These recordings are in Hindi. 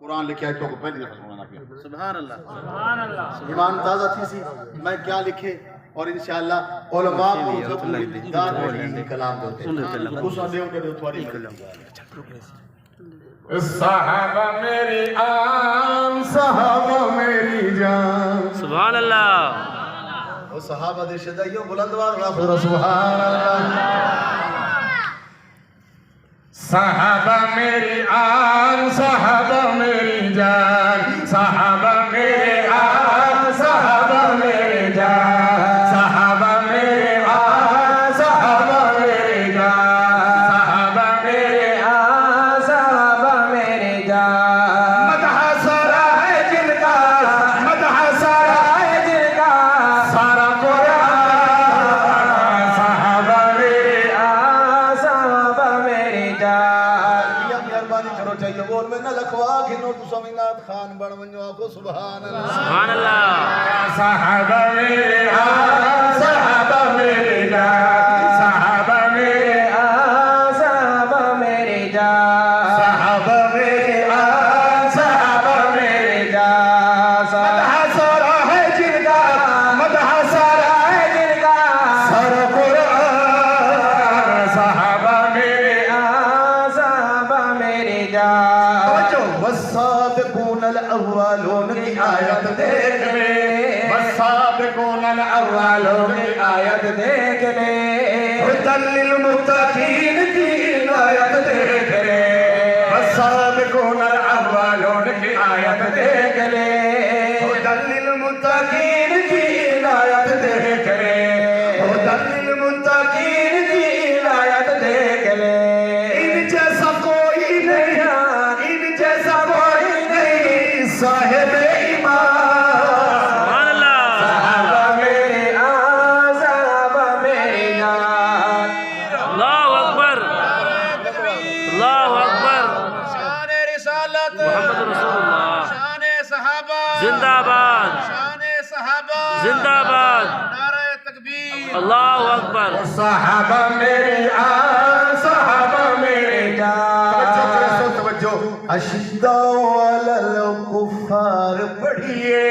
कुरान लिखे तो को पहली दफा सुना किया। सुभान अल्लाह, सुभान अल्लाह। ईमान ताज़ा थी सी मैं क्या लिखे और इंशाअल्लाह उलमा को जब दीदार में कलाम देते हैं उस आदे उनके थोड़ी सहाबा मेरी आन सहाबा मेरी जान। सुभान अल्लाह। वो सहाबा दे शदाइयो बुलंद आवाज सुभान अल्लाह। सहाबा मेरी आन सहाबा मेरी जान, सहाबा मेरे आन सहाबा मेरे जान, सहाबा मेरे आन सहाबा मेरे जान, सहाबा मेरे आन सहाबा मेरे जान। मदह सारा है जिनका, मदह सारा है जिनका, सारा कुरान सहाबा मेरे आन सहाबा मेरे जान। मेहरबानी करो चाहिए बोल में न लखवा कि नो तुसमिनात खान बन वंजो आपको सुभान अल्लाह। सुभान अल्लाह। सहाबा मेरे आन सहाबा मेरे जान, सहाबा मेरे आन सहाबा मेरे जान, सहाबा मेरे आन सहाबा मेरे जान। मदह सारा है जिनका, मदह सारा है जिनका, सारा कुरान सहाबा मेरे आन सहाबा मेरे जान। जो वसाबिकून अल-अव्वलून की आयत देख ले, वसाबिकून अल-अव्वलून की आयत देख ले, हुदल लिल-मुत्तकीन की आयत देख ले, वसाबिकून अल-अव्वलून की आयत देख ले, हुदल लिल-मुत्तकीन की आयत देख ले, हुदल लिल-मुत्तकीन की आयत देख ले। इन जैसा कोई नहीं, इन जैसा कोई नहीं साहिब ईमान। सुभान अल्लाह। सहाबा मेरे आन सहाबा मेरे जान। अल्लाहु अकबर, अल्लाहु अकबर। शान रिसालत, मोहम्मद रसूलुल्लाह शान सहाबा, जिंदाबाद, शान सहाबा, जिंदाबाद। नारे तकबीर। अल्लाहु अकबर। सहाबा मेरे आन सहाबा मेरे जान। तवज्जो अशिद्दा अलल कुफार पढ़िए,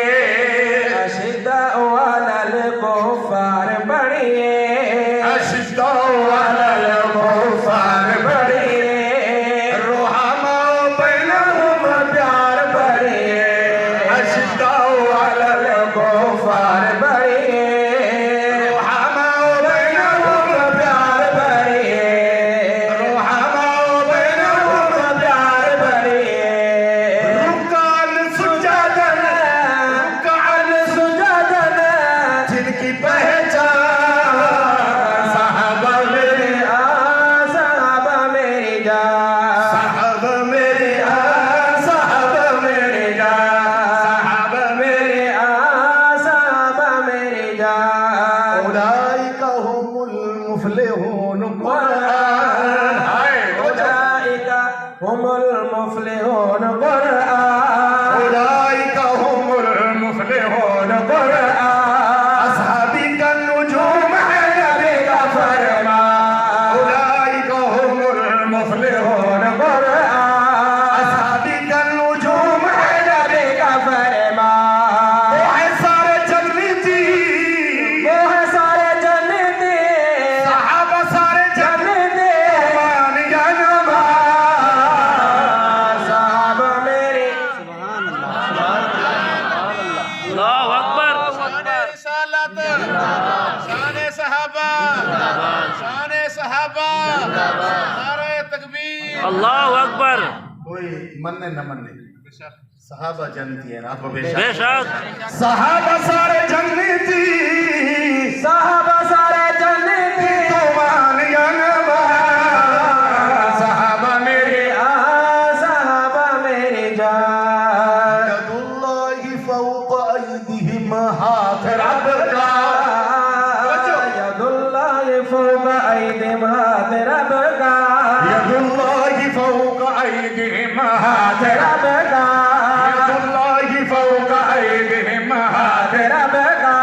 अशिद्दा अलल कुफार पढ़िए, अशिद्दा अलल कुफार पढ़िए, रुहमा बैनहुम प्यार पढ़िए, अशिद्दा अलल कुफार पढ़िए, रुहमा बैनहुम प्यार पढ़िए, रुहमा बैनहुम प्यार पढ़िए। रुकान सुजादन, रुकान सुजादन जिनकी पहचान सहाबा मेरे आन सहाबा मेरे जान, सहाबा मेरे आन सहाबा मेरे जान, सहाबा मेरे आन सहाबा मेरे जान। उलाइका हुमुल मुफलिहून कुरान। हाय उलाइका हुमुल मुफलिहून कुरान। उलाइका हुमुल मुफलिहून कुरान। अस्हाबी का नुजूम है नबी का फरमान। उलाइका हुमुल मुफलिहून कुरान। अस्हाबी का नुजूम है नबी का फरमान। वो है सारे जन्नती, वो है सारे जन्नती, सहाबा सारे जन्नती, मान या नमाज। सहाबा मेरे। अल्लाहु अकबर। शान रिसालत, शान सहाबा, शान सहाबा, नारे तकबीर। अल्लाहु अकबर। कोई मन्ने न मन्ने सहाबा जन्नती है रात बेशक बेशक। सहाबा सारे जन्नती, सहाबा सारे जन्नती, तो मान या नमाज। सहाबा मेरे आन सहाबा मेरे जान। यदुल्लाहि फौक़ अयदीहिम हाथ रब का, यदुल्लाहि फौक़ अयदीहिम हाथ रब का, यदुल्लाहि फौक़ अयदीहिम हाथ रब का, यदुल्लाहि फौक़ अयदीहिम हाथ रब का।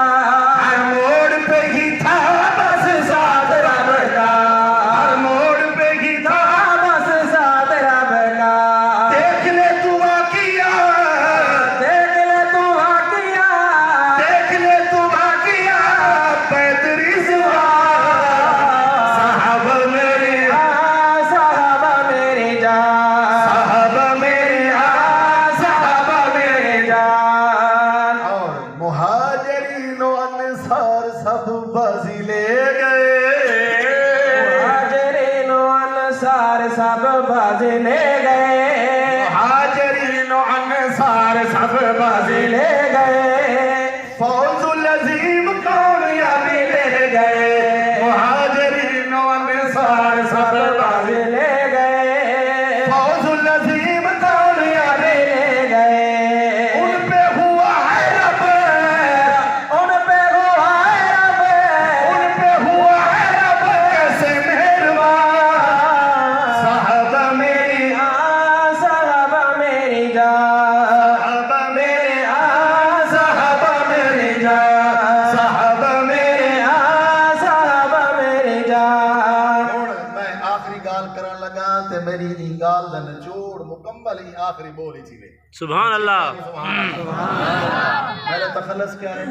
हर मोड़ पे ही था बस साथ रब का, हर मोड़ पे ही था बस साथ रब का। देख ले दुआ की सब बाजी ले गए, फौजुल अजीम कामयाबी ले गए, मुहाजिरीन व अंसार सब बाजी ले गए, फौजुल अजीम कामयाबी ले गए। उन पे हुआ है रब, उन पे हुआ है रब, उन पे हुआ है रब कैसे मेहरबान। साहबा मेरी साहबा मेरी जान, साहबा मेरे साहबा मेरी जान, साहबा मेरे साहबा मेरी जान। हुण मैं आखिरी गाल करन लगा ते मेरी ई गाल दा निचोड़ मुकम्मल ही आखिरी बोल ही थी। सुभान अल्लाह। मेरा तखल्लुस क्या है?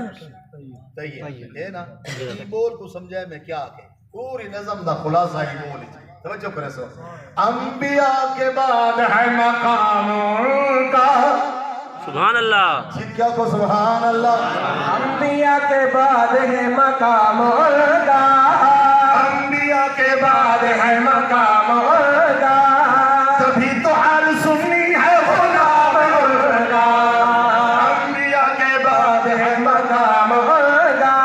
तैयब है ना। ई बोल को समझाए मैं क्या के पूरी नज़म दा खुलासा ही बोल है। तवज्जो करे सो अंबिया के बाद है मकाम उनका, सुभान अल्लाह। जी क्या को सुभान अल्लाह। अंबिया के बाद है मकाम उनका, अंबिया के बाद है मकाम उनका, तभी तो हर सुन्नी है गुलाम उनका। अंबिया के बाद है मकाम उनका,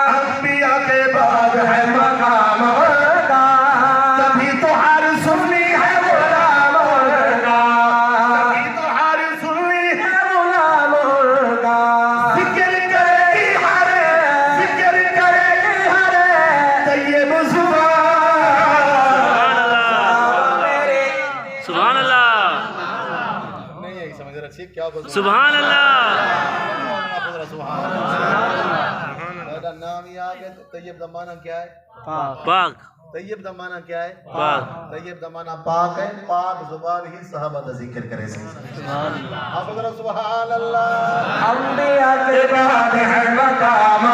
अंबिया के बाद है मकाम उनका, तभी तो हर सुन्नी है गुलाम उनका, तभी तो हर सुन्नी है गुलाम उनका। जिक्र करेगी हर, जिक्र करेगी हर तैयब सुभान अल्लाह। नहीं यही समझ रहा ठीक क्या को सुभान अल्लाह। मेरा नाम ही आ गया। तो तैयब दा माना क्या है? पाक। तैयब दा माना क्या है? पाक। तैयब दा माना पाक है। पाक जुबान ही सहाबा दा जिक्र करे सही। आप अगर सुभान अल्लाह। अंबिया के बाद है मकाम